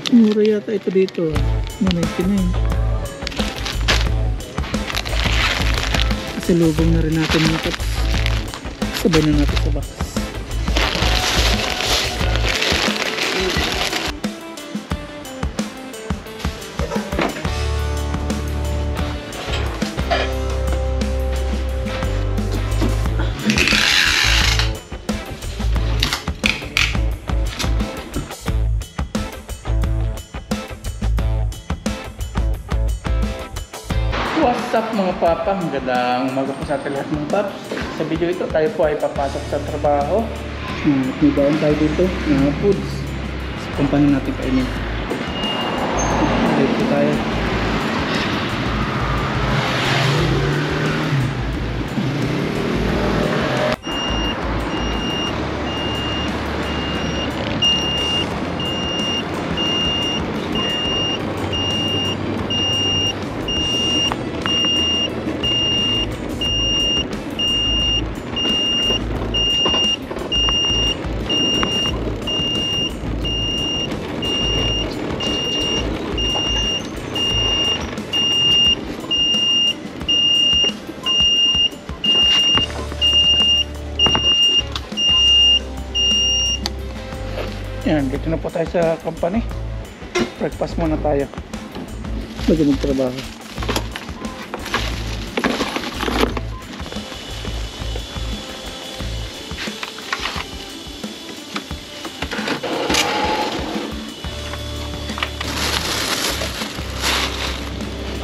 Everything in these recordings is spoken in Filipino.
Mura yata ito dito. 99. Kasi lubong na rin natin mga paps. Sabay na natin sa box. What's up mga papa? Magandang umaga po sa ating lahat mga paps. Sa video ito tayo po ay papasok sa trabaho. May baon tayo dito na foods sa company natin kainin. Dito tayo. Yan, dito na po tayo sa company. Breakfast muna tayo bago magtrabaho.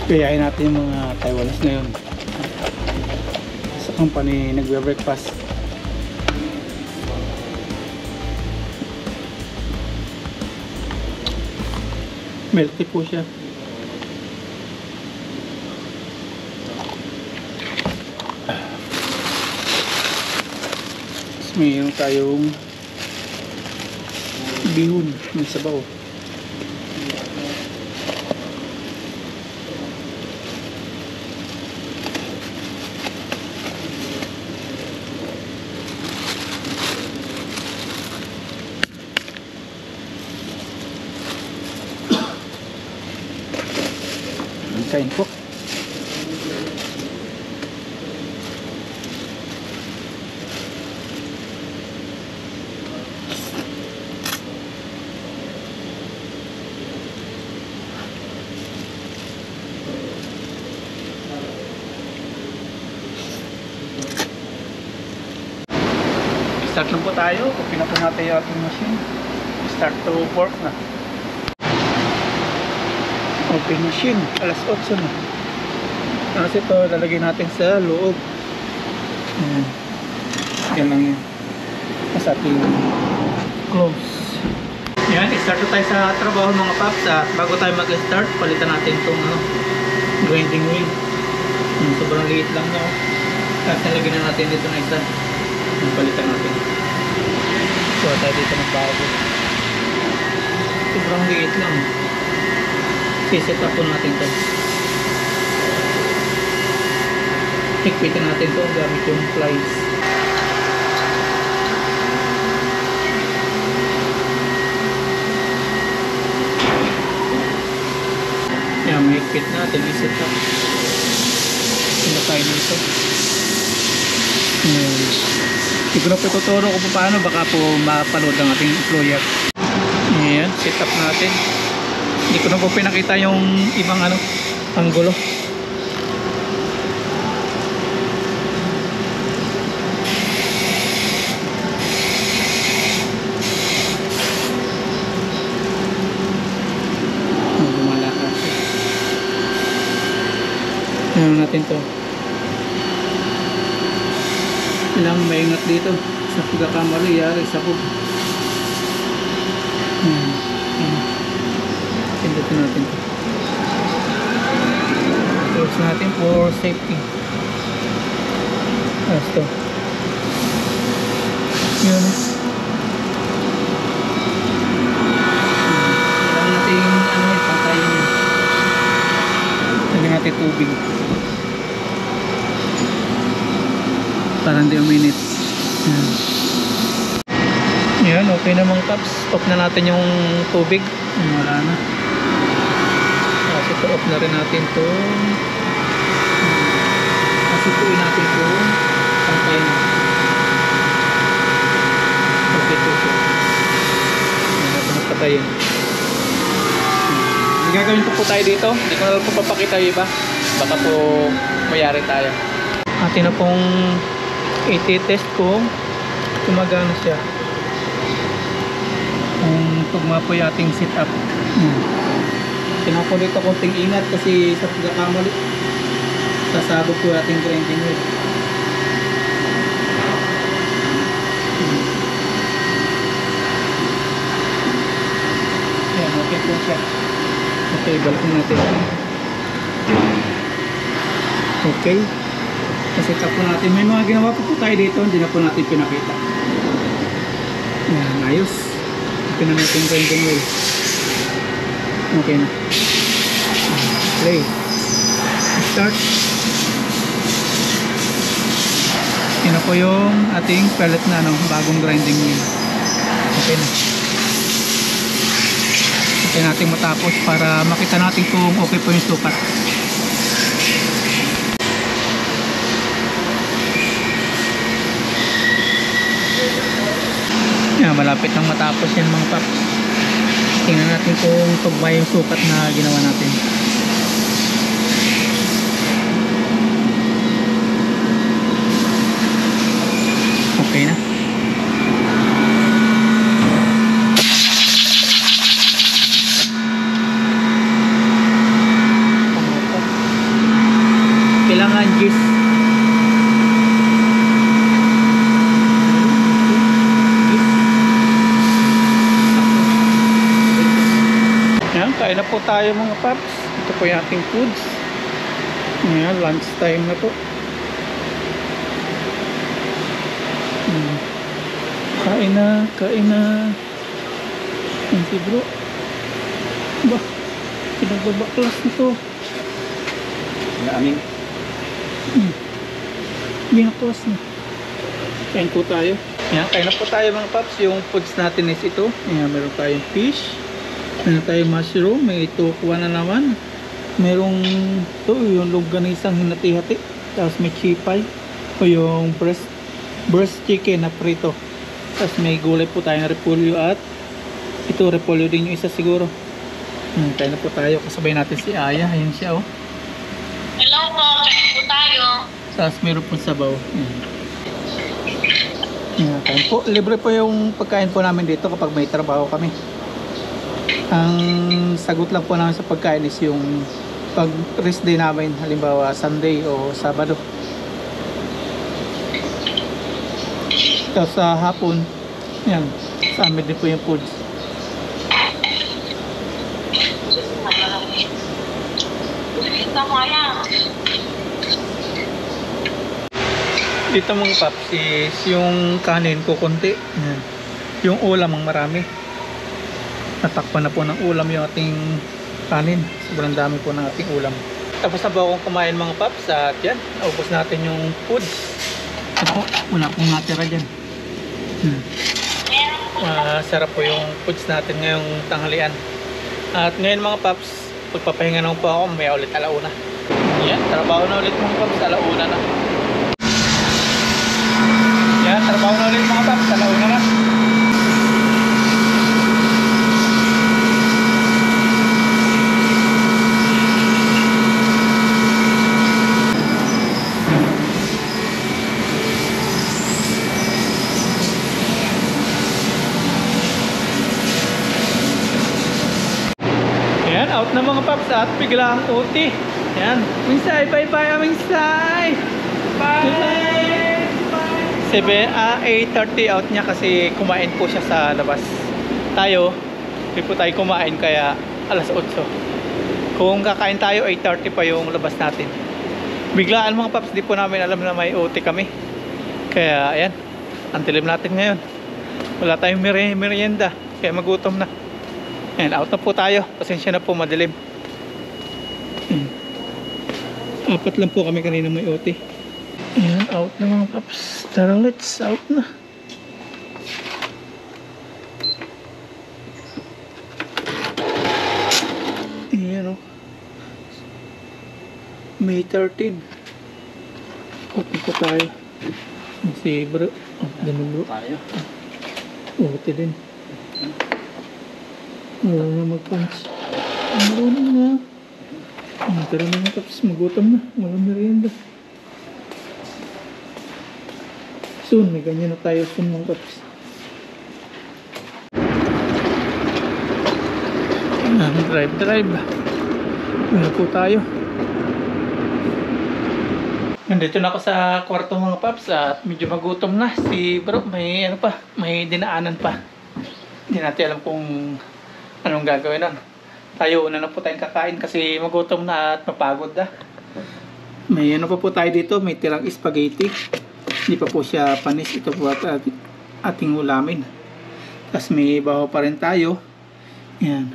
Kayain natin yung mga Taiwanese ngayon sa company nagbe-breakfast. Melty po siya. Tapos mayroon tayong bihon ng sabaw. Kain po. Start lang po tayo. Open na po natin yung ating machine. Start to work na. Open machine, alas 8 na. Kasi ito lalagay natin sa loob. Ayan. Yan lang yun. Sa ating close. Yan, start na tayo sa trabaho mga paps. Bago tayo mag-start, palitan natin itong grinding wheel. Sobrang liit lang na. Tapos nalagyan na natin dito na isa. Palitan natin. So tayo dito magbago. Sobrang liit lang. Set up po natin ito. Higpitin natin ito gamit yung plies. Yan, mahigpit natin. I-set up. Pinatay nito. Hindi ko na po tuturo kung paano. Baka po mapanood ang ating employer. Ayan, set up natin. Hindi ko na po pinakita yung ibang anggulo. Lumalakas. Ano natin to? Kailangan maingat dito sa pagkakamali, yari sa hub. Pindutin natin ito. Close natin for safety. Ito. Yun. Kailangan natin pantayin yun. Lagyan natin tubig para hindi uminit. Yan, Ayan, okay na mga paps. Stop na natin yung tubig. Wala na. Kasi ito off na rin natin to. Kasi tuloy natin to. Pantay na. Okay po siya. Hindi natin magpatayin. Gagawin po tayo dito. Hindi ko na lang po papakita yung iba. Baka po mayari tayo. Atin na pong iti-test ko gumagana siya. Kung tugma po yung ating setup. Tinako dito konting ingat kasi sa pagkakamali sasabog po yung ating grinding wheel. Yan, okay po siya. Okay, balikin natin. Okay. Kasi po natin. May mga ginawa po tayo dito. Hindi na po natin pinakita. Yan, ayos. Okay na natin grinding wheel. Okay na. Play. Start. Yan na po yung ating pellet na bagong grinding wheel. Okay na. Okay natin matapos para makita natin kung okay po yung sukat. Yan, malapit nang matapos yan mga paps. Tingnan natin kung tugma yung sukat na ginawa natin. Okay na. Kailangan gis. Yan, kain na po tayo mga paps. Ito po yung ating foods. Yan, lunch time na po. Kain na, kain na. Yan si bro. Ba, pinagbabaklas nito. Aming binaklas na. Kain po tayo. Yan, kain na po tayo mga paps. Yung foods natin is ito. Yan, meron tayong fish. Meron tayong mushroom. May tukwa na naman. Merong ito, yung longganisang hinati-hati. Tapos may chipay. O yung breast chicken na prito. Tapos may gulay po tayong repolyo at ito repolyo din yung isa siguro. Kain na po tayo. Kasabay natin si Aya. Ayan siya oh. Hello po, kain po tayo. Tapos meron po sabaw. Kain po. Libre po yung pagkain po namin dito kapag may trabaho kami. Ang sagot lang po namin sa pagkain is yung pag rest day namin, halimbawa Sunday o Sabado. Tapos sa hapon, yan, sa amin din po yung foods. Dito mga paps is yung kanin ko konti. Yan. Yung ulam ang marami. Natakpan na po ng ulam yung ating kanin. Sobrang dami po ng ating ulam. Tapos na po akong kumain mga paps at yan, naubos natin yung foods. Ako, wala pong natira dyan. Sarap po yung foods natin ngayong tanghalian. At ngayon mga paps, pagpapahinga naman po ako, may ulit alauna. Yan, trabaho na ulit mga paps, alauna na. Yan, trabaho na ulit mga paps, alauna na. Yan, out na mga paps at bigla ang uti. Yan, Mingsay, bye-bye Mingsay. Bye! 8:30 out niya kasi kumain po siya sa labas. Tayo, hindi po tayo kumain kaya alas 8. Kung kakain tayo, 8:30 pa yung labas natin. Biglaan mga paps, di po namin alam na may OT kami. Kaya ayan, ang dilim natin ngayon. Wala tayong merienda, kaya magutom na. Ayan, out na po tayo. Pasensya na po, madilim. Apat lang po kami kanina may OT. Ayan, out na mga paps. Tara, let's out na. May 13. Open pa tayo. Si bro. Oh, ganun bro. Tayo. Uti din. Wala na mag-punch. Marunong na. Tara na mga paps. Magutom na. Walang merienda. Soon. May ganyan na tayo soon mga paps. Drive. Wala po tayo. Nandito na ako sa kwarto mga paps at medyo magutom na. Si bro may ano pa, may dinaanan pa. Hindi natin alam kung anong gagawin nun. Tayo una na po tayong kakain kasi magutom na at mapagod na. May ano pa po tayo dito, may tirang spaghetti. Hindi pa po siya panis. Ito po at ating ulamin. Tapos may baho pa rin tayo. Yan.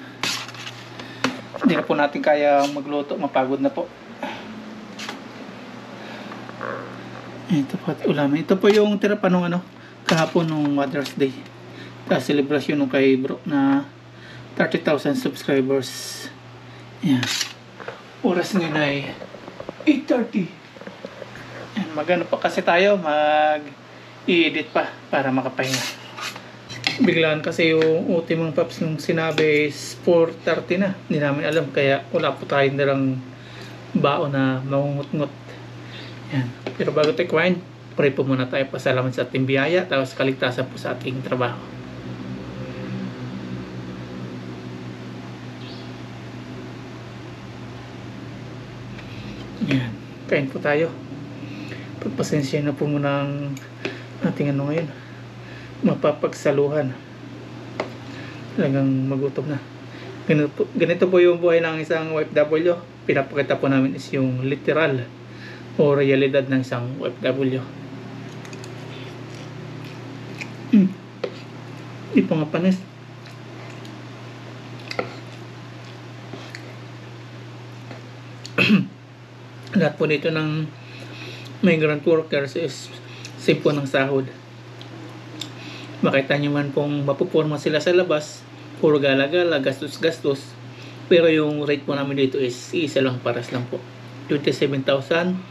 Hindi na po natin kaya magluto, mapagod na po. Ito po at ulamin. Ito po yung tira pa nung ano, kahapon nung Mother's Day. Tapos celebration nung kay bro na 30,000 subscribers. Yan. Oras ngayon ay 8:30. Yan, magano pa kasi tayo, mag-i-edit pa para makapahinga. Biglaan kasi yung UT mga paps nung sinabi is 4:30 na. Hindi namin alam kaya wala po tayong dalang baon na mangungut-ngut. Yan. Pero bago tayo kumain, pray po muna tayo, pasalamat sa ating biyaya, tapos kaligtasan po sa ating trabaho. Yan. Kain po tayo. Pagpasensya na po muna ang ating ano ngayon. Mapapagsaluhan. Talagang magutom na. Ganito po yung buhay ng isang OFW. Pinapakita po namin is yung literal o realidad ng isang OFW. Hindi pa nga panis. Lahat po dito ng migrant workers is same po ng sahod. Makita nyo man pong mapuporma sila sa labas, puro gala-gala, gastos-gastos. Pero yung rate po namin dito is isa lang, paras lang po. 27,470.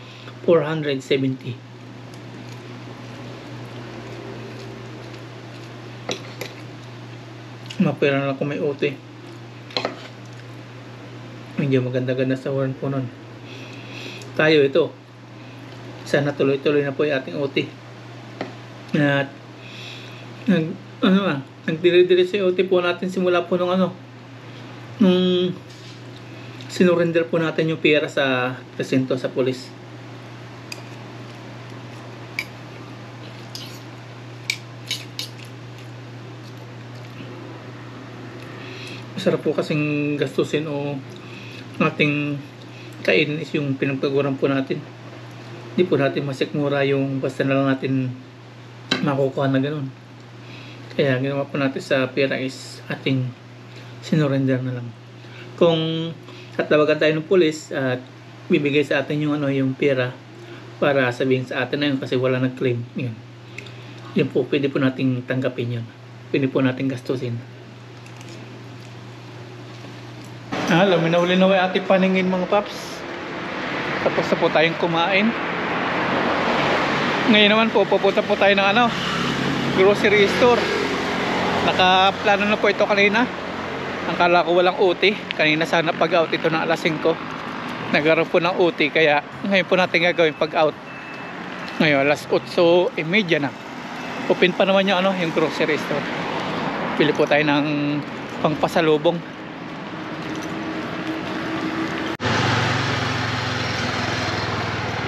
Mapera na lang kung may OT. Medyo maganda-ganda sa warrant po nun. Tayo ito. Sana tuloy-tuloy na po yung ating OT. At nagdire-dire sa OT po natin simula po nung sinurrender po natin yung pera sa presinto sa pulis. Masarap po kasing gastusin o ating kainin is yung pinagpaguran po natin. Hindi po natin masikmura yung basta na lang natin makukuha na ganun. Kaya ginawa po natin sa pera is ating sinurrender na lang. Kung tatawagan tayo ng pulis at bibigay sa atin yung yung pera para sabihin sa atin na yun kasi wala nag-claim. Yun po, pwede po nating tanggapin yun. Pwede po nating gastusin. Alam mo na uli na ating paningin mga paps. Tapos na po tayong kumain. Ngayon naman po, pupunta po tayo ng grocery store. Nakaplano na po ito kanina. Akala ko walang OT. Kanina sana pag-out ito ng alas 5. Nagkaroon po ng OT. Kaya ngayon po natin gagawin pag-out. Ngayon alas 8:30 na. Open pa naman yung grocery store. Pili po tayo ng pangpasalubong.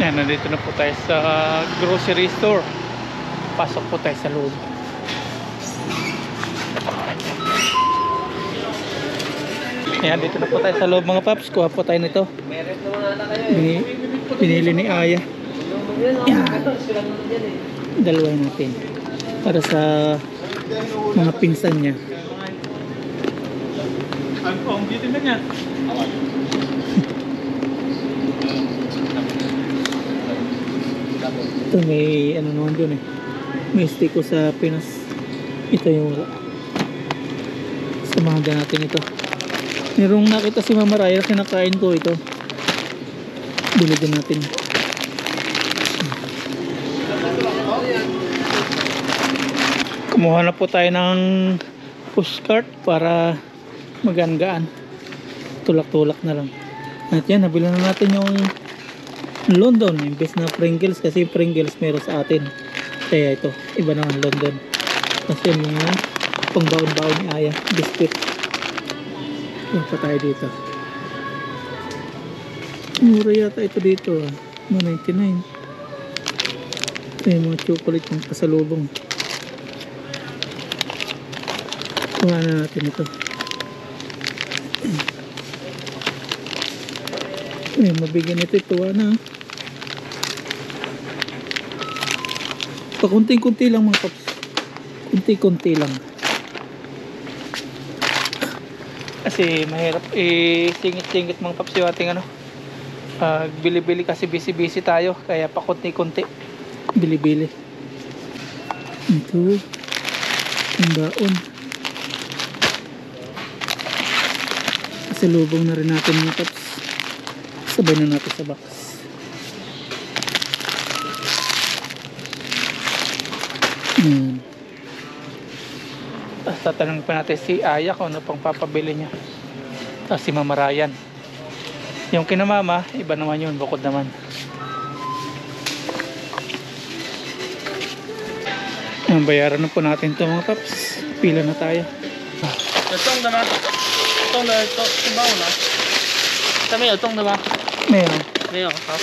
Yan, nandito na po tayo sa grocery store. Pasok po tayo sa loob. Ayan, dito na po tayo sa loob mga paps. Kuha po tayo nito. Binili ni Aya. Yan. Dalawa natin. Para sa mga pinsan niya. Ang dito na niya. Ito may naman dun may stick ko sa Pinas. Ito yung samahan natin ito. Merong nakita si Mama Raya, kinakain ko ito. Bili din natin. Kumuha na po tayo ng pushcart para magaan-gaan. Tulak-tulak na lang. At yan, nabili na natin yung London, imbes na Pringles, kasi Pringles meron sa atin. Kaya ito, iba naman London. Kasi yung mga pangbaon-baon ni Aya, biscuit. Yan pa tayo dito. Mura yata ito dito, $1.99. Ito yung mga chocolate yung pasalubong. Kuha na natin ito. Ay, mabigyan ito. Tuwa na. Pakunti-kunti lang mga paps. Kunti-kunti lang. Kasi mahirap singit-singit mga paps yung ating ano. Bili-bili kasi busy-busy tayo. Kaya pakunti-kunti. Bili-bili. Ito. Ang baon. Salubong na rin natin mga paps. Sabay na natin sa box. Tapos tatanungin pa natin si Aya kung ano pang papabili niya. Tapos si Mama Ryan. Yung kina Mama, iba naman yun, bukod naman. Bayaran na po natin ito mga paps. Pila na tayo. 有冻的吗？冻的都帮我拿。上面有冻的吗？ Meron. 没有，好。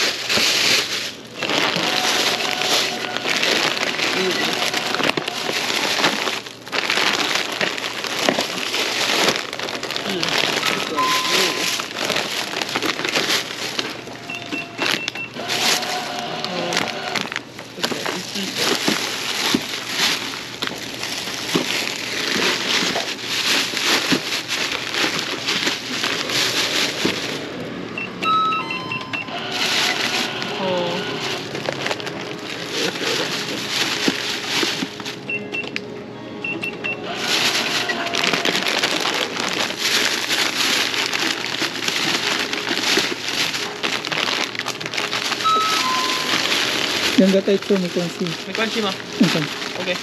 Yang gata ito, may kwansi. 没关系吗 Okay. ？OK。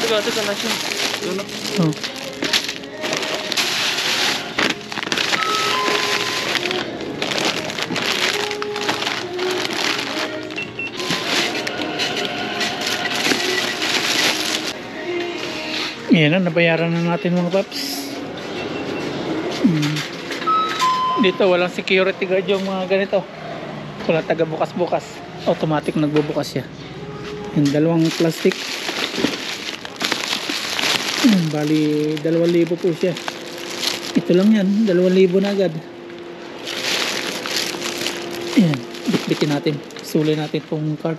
这个拿去，有了。 Oh. Yan na, nabayaran na natin mga paps. Dito walang security guard yung mga ganito. Walang taga bukas-bukas. Automatic nagbubukas siya. Yung dalawang plastic. Bali 2,000 po siya. Ito lang yan, 2,000 na agad. Ayan, bitbitin natin. Suli natin itong card.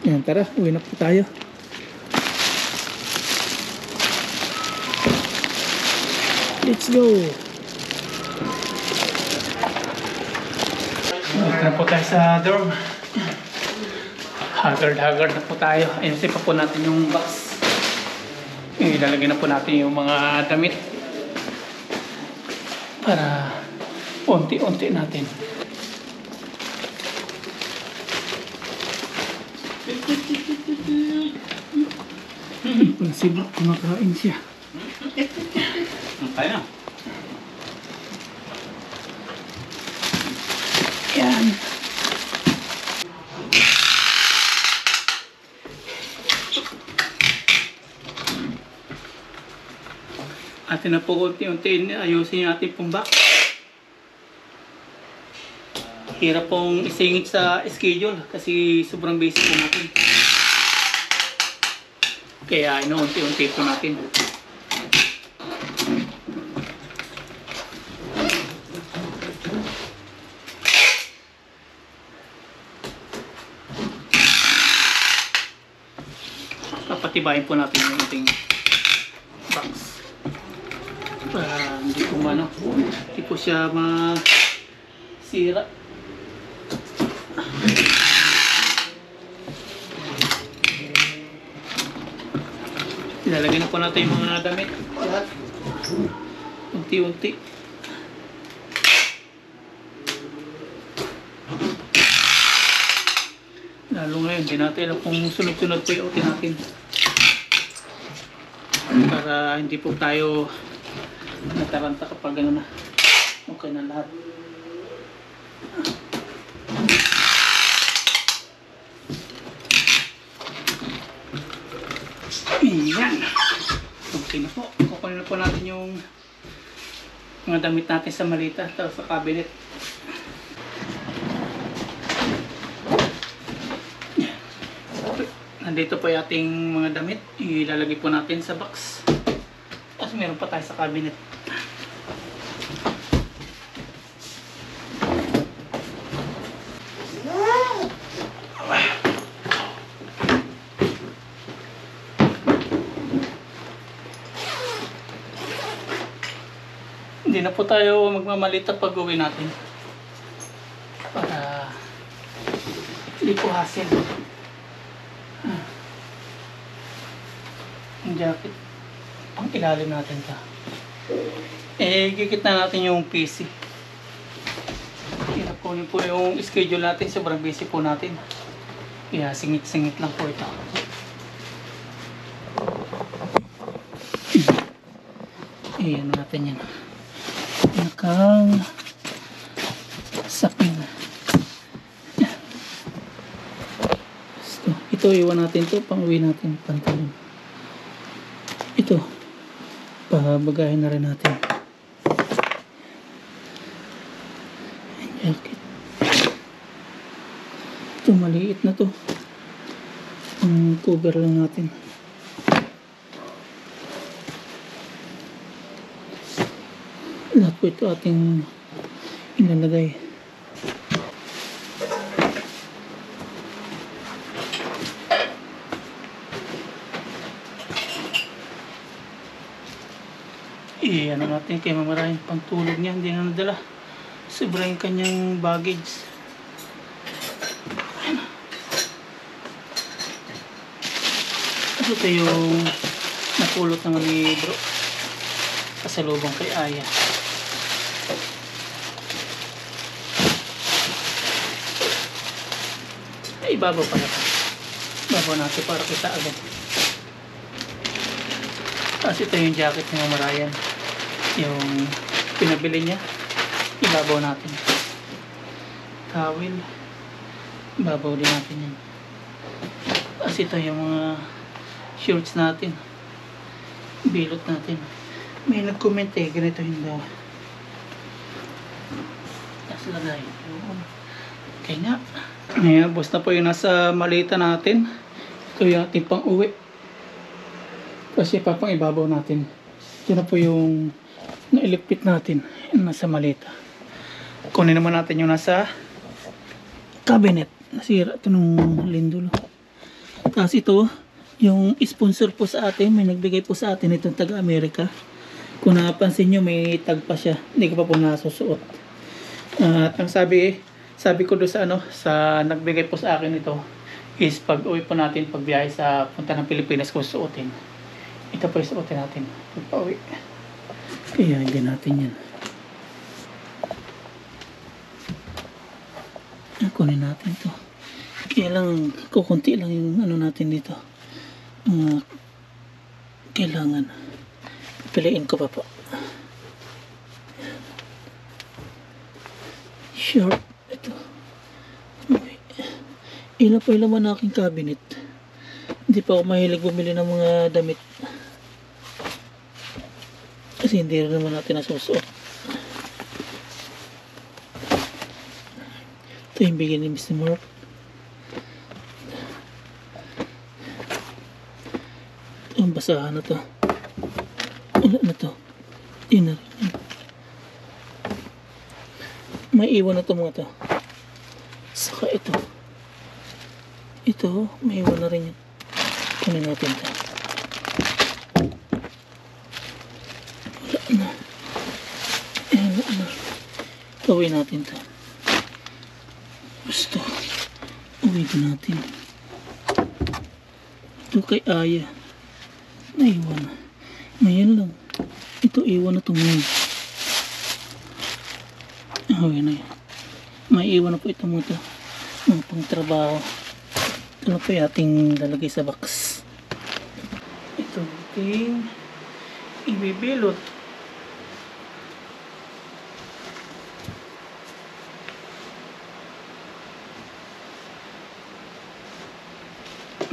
Ayan, tara, uwi na po tayo. Let's go! Dito na po tayo sa dorm. Haggard na po tayo. Ayun, sipa po natin yung box. Ilalagay na po natin yung mga damit. Para unti-unti natin. Sibak, kumakain siya. Kaya na. Yan. Atin na po unti-unti ayusin yung ating pumbak. Hirap pong isingit sa schedule kasi sobrang basic po natin. Kaya unti-unti po natin. Papatibayin po natin yung ating box. Para hindi po siya masira. Ilalagay na po natin yung mga damit. Lahat. Unti-unti. Lalo ngayon, hindi natin alam kung sunod-sunod po yung utin natin. Para hindi po tayo nataranta kapag ano na. Okay na lahat. Ayan. Okay na po. Kukunin na po natin yung mga damit natin sa malita tapos sa cabinet. Nandito po yung ating mga damit. Ilalagay po natin sa box. Tapos meron pa tayo sa cabinet. Hindi na po tayo magmamalita pag uwi natin. Para hindi po hassle. Ang jacket. Pang ilalim natin ta. Gigit na natin yung PC. Hirap po yung schedule natin. Sobrang busy po natin. Kaya singit-singit lang po ito. Ayan natin yan. Nakang sapin. Ito iwan natin to, pang uwi natin pantalon. Ito pabagahin na rin natin. Jacket. Ito maliit na to, ang cover lang natin. Lahat po ito ating inalagay. Ano natin kay maraming pangtulog niya, hindi na nadala. Sobra yung kanyang baggage. Ito yung napulot naman ni bro. Pasalubong kay Aya. Ay, ibabaw pala. Ibabaw natin para kita agad. Tapos ito yung jacket ni Mama Ryan. Yung pinabili niya. Ibabaw natin. Towel. Ibabaw din natin yan. Tapos ito yung mga shorts natin. Bilot natin. May nag-comment eh. Ganito yung daw. Tapos lagay. Okay nga. Ngayon, basta po yung nasa malita natin. Ito yung ating pang uwi. Kasi papang ibabaw natin. Ito na po yung nailipit natin. Yung nasa malita. Kunin naman natin yung nasa cabinet. Nasira ito nung lindol. Tapos ito, yung sponsor po sa atin. May nagbigay po sa atin itong taga-Amerika. Kung napansin nyo, may tag pa siya. Hindi ko pa po nasusuot. At ang sabi ko doon sa sa nagbigay po sa akin ito is pag uwi po natin, pag biyahe sa punta ng Pilipinas, kung suotin. Ito po yung suotin natin. Pag pauwi. Kaya hindi natin yan. Kunin natin ito. Kaya lang, kukunti lang yung natin dito. Kailangan. Piliin ko pa po. Short. Ito. Okay. Ilan po yung laman ng aking cabinet. Hindi pa ako mahilig bumili ng mga damit. Kasi hindi rin naman natin nasusuot. Ito yung bigyan ni Mr. Mark. Ito yung basahan na to. Wala na to. Yun na rin. May iwan na to mga to. Saka ito. Ito, may iwan na rin yan. Kunin natin to. Wala na. Wala na. Gawin natin to. Gusto. Uwi ko natin. Ito kay Aya. Naiwan. Mayan lang. Ito, iwan na ito ngayon. Okay na yan. May iwan na po ito mga ito. Mga pang trabaho. Ito na po yung ating lalagay sa box. Ito ating ibibilot.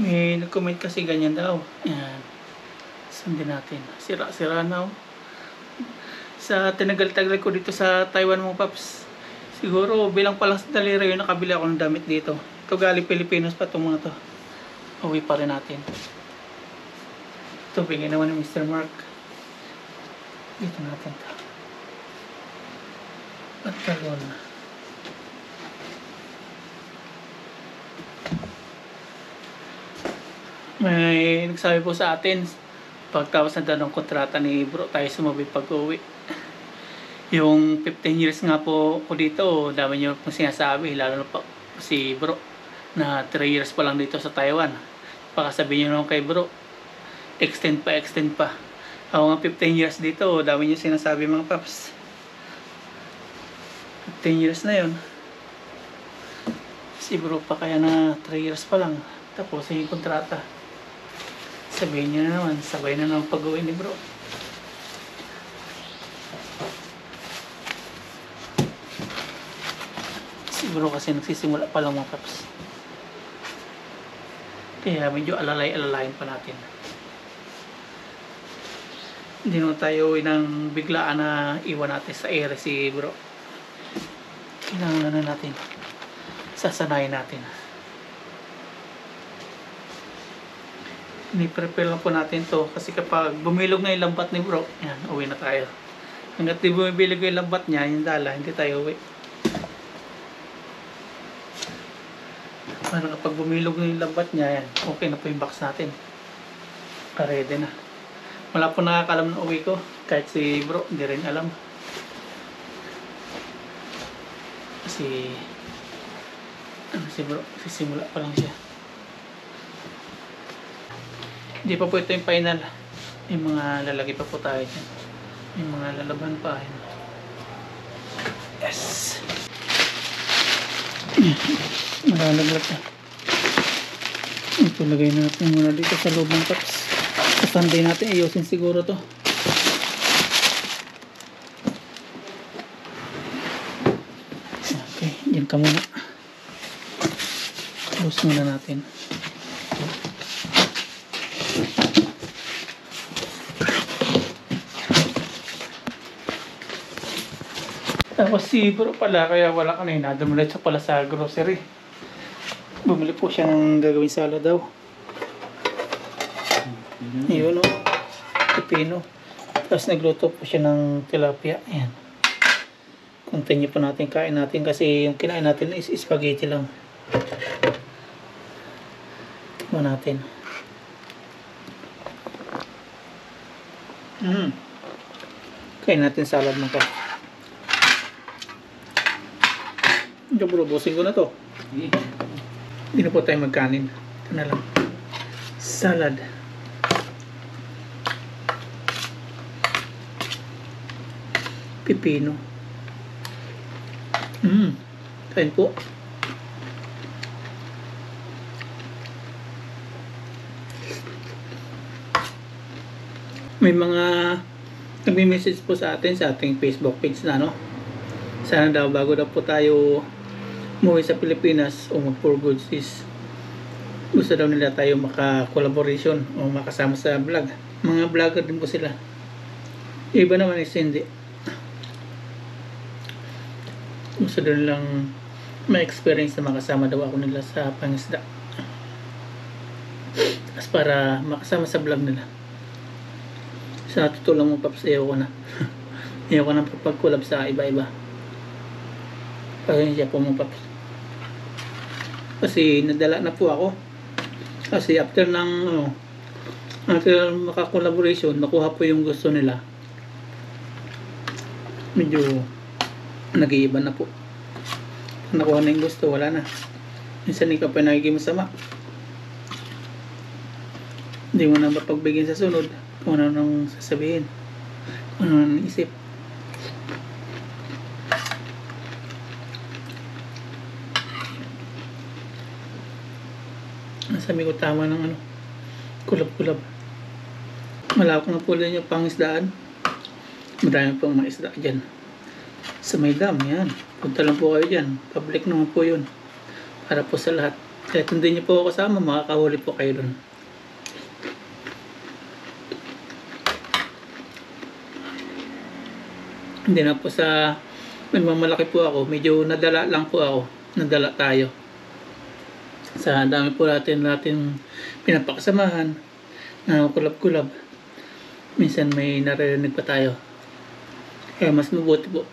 May nag-comment kasi ganyan daw. Ayan. Sundin natin. Sira-sira na. Sa tinagal-tagal ko dito sa Taiwan mga paps. Siguro bilang palang sa daliri yun nakabili ako ng damit dito. Ito galing Pilipinas pa itong mga to. Uwi pa rin natin. Ito bigyan naman ni Mr. Mark. Dito natin ito. Pantalon. May nagsabi po sa atin pagtapos na ng kontrata ni bro tayo sumabi pag-uwi. Yung 15 years nga po ko dito, dami nyo pong sinasabi, lalo na po si bro na 3 years pa lang dito sa Taiwan. Baka sabihin nyo naman kay bro, extend pa. Ako nga 15 years dito, dami nyo sinasabi mga paps. 15 years na yun. Si bro pa kaya na 3 years pa lang. Tapos yung kontrata. Sabihin nyo na naman, sabay na naman pag-uwi ni bro. Siguro kasi nagsisimula pa lang mga paps. Kaya medyo alalay-alalayin pa natin. Hindi naman tayo ng biglaan na iwan natin sa ere si bro. Kailangan na natin. Sasanayin natin. Ni-prepare lang po natin to kasi kapag bumilog na yung lambat ni bro, yan, uwi na tayo. Hanggat di bumibilog yung lambat niya, yung dala, hindi tayo uwi. Parang kapag bumilog na yung lambat niya, yan, okay na po yung box natin. Ready na. Wala po nakakalam na uwi ko, kahit si bro, hindi rin alam. Kasi, si bro, sisimula pa lang siya. Hindi pa po ito yung final. Yung mga lalagay pa po tayo dyan. Yung mga lalaban pa. Yes! Malalaglag na. Ito lagay natin muna dito sa loob ng cups. Sa Sunday natin ayusin siguro to. Okay, dyan ka muna. Close muna natin. Tapos si bro pala, kaya wala kanina, dumulit pala sa grocery. Bumili po siya ng gagawin salad daw. Yun o, pipino. Tapos nagluto po siya ng tilapia. Ayan. Continue po natin, kain natin kasi yung kinain natin is spaghetti lang. Tignan natin. Kain natin salad mga pa. Bro, busing ko na to. Hindi na po tayo magkanin. Ito na lang. Salad. Pipino. Kain po. May mga nagme-message po sa atin sa ating Facebook page na no. Sana daw bago daw po tayo umuwi sa Pilipinas o mag-for goods is gusto daw nila tayo maka-collaboration o makasama sa vlog. Mga vlogger din po sila. Iba naman is hindi. Gusto daw nilang ma-experience na makasama daw ako nila sa pangisda. As para makasama sa vlog nila. Sa totoo lang mga paps, ayaw ko na. Ayaw ko na pag-collab sa iba-iba. Pasensya po mga paps. Kasi nadala na po ako. Kasi after maka-collaboration, nakuha po yung gusto nila. Medyo nag-iiba na po. Nakuha na yung gusto, wala na. Minsan ikaw pa nagiging masama. Hindi mo na mapagbigyan sa sunod kung ano nang sasabihin, kung ano nang isip. Sabi ko tama ng ano, kulab-kulab. Malawak na po din yung pangisdaan. Marami pong mga isda dyan sa may dam. Yan, punta lang po kayo dyan, public naman po yun para po sa lahat. Kaya kung hindi nyo po ako kasama, makakahuli po kayo dun. Hindi na po sa nagmamalaki po ako, medyo nadala lang po ako, nadala tayo sa dami po natin pinapakasamahan na kulab-kulab. Minsan may naririnig pa tayo, kaya mas mabuti po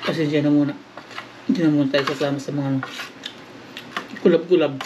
pasensya na muna, hindi na muna tayo kasama sa mga kulab-kulab.